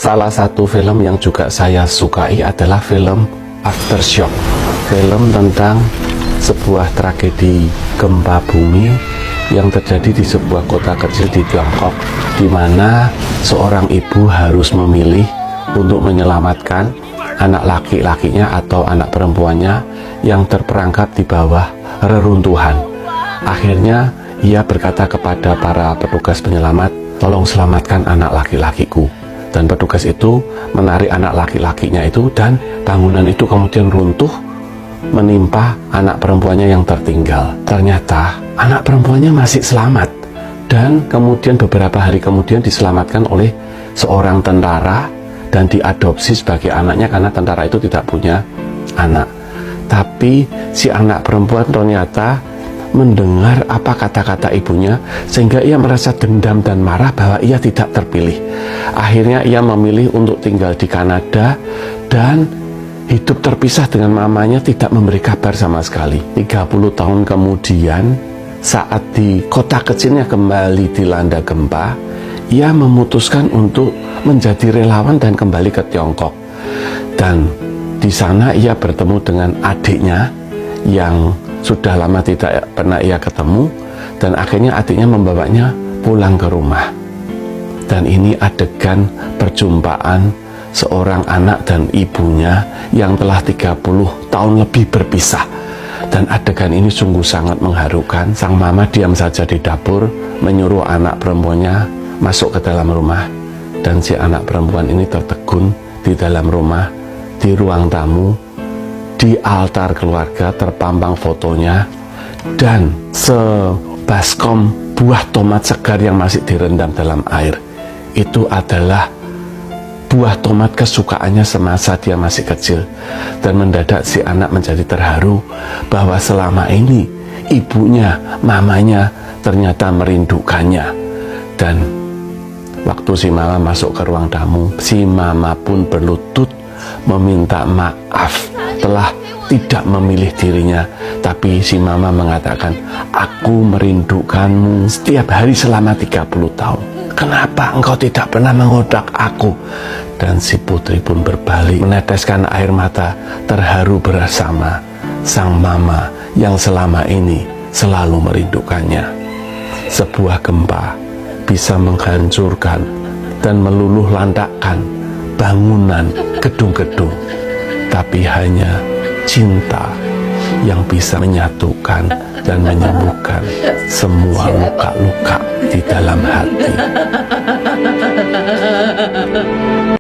Salah satu film yang juga saya sukai adalah film Aftershock. Film tentang sebuah tragedi gempa bumi yang terjadi di sebuah kota kecil di Tiongkok, di mana seorang ibu harus memilih untuk menyelamatkan anak laki-lakinya atau anak perempuannya yang terperangkap di bawah reruntuhan. Akhirnya ia berkata kepada para petugas penyelamat, "Tolong selamatkan anak laki-lakiku." Dan petugas itu menarik anak laki-lakinya itu, dan bangunan itu kemudian runtuh menimpa anak perempuannya yang tertinggal. Ternyata anak perempuannya masih selamat, dan kemudian beberapa hari kemudian diselamatkan oleh seorang tentara dan diadopsi sebagai anaknya karena tentara itu tidak punya anak. Tapi si anak perempuan ternyata mendengar apa kata-kata ibunya, sehingga ia merasa dendam dan marah bahwa ia tidak terpilih. Akhirnya ia memilih untuk tinggal di Kanada dan hidup terpisah dengan mamanya, tidak memberi kabar sama sekali. 30 tahun kemudian, saat di kota kecilnya kembali dilanda gempa, ia memutuskan untuk menjadi relawan dan kembali ke Tiongkok. Dan di sana ia bertemu dengan adiknya yang sudah lama tidak pernah ia ketemu, dan akhirnya adiknya membawanya pulang ke rumah. Dan ini adegan perjumpaan seorang anak dan ibunya yang telah 30 tahun lebih berpisah. Dan adegan ini sungguh sangat mengharukan. Sang mama diam saja di dapur, menyuruh anak perempuannya masuk ke dalam rumah. Dan si anak perempuan ini tertegun di dalam rumah, di ruang tamu. Di altar keluarga terpampang fotonya, dan sebaskom buah tomat segar yang masih direndam dalam air. Itu adalah buah tomat kesukaannya semasa dia masih kecil. Dan mendadak si anak menjadi terharu bahwa selama ini ibunya, mamanya ternyata merindukannya. Dan waktu si mama masuk ke ruang tamu, si mama pun berlutut meminta maaf telah tidak memilih dirinya. Tapi si mama mengatakan, "Aku merindukanmu setiap hari selama 30 tahun. Kenapa engkau tidak pernah mengodak aku?" Dan si putri pun berbalik meneteskan air mata, terharu bersama sang mama yang selama ini selalu merindukannya. Sebuah gempa bisa menghancurkan dan meluluh lantakkan bangunan, gedung-gedung, tapi hanya cinta yang bisa menyatukan dan menyembuhkan semua luka-luka di dalam hati.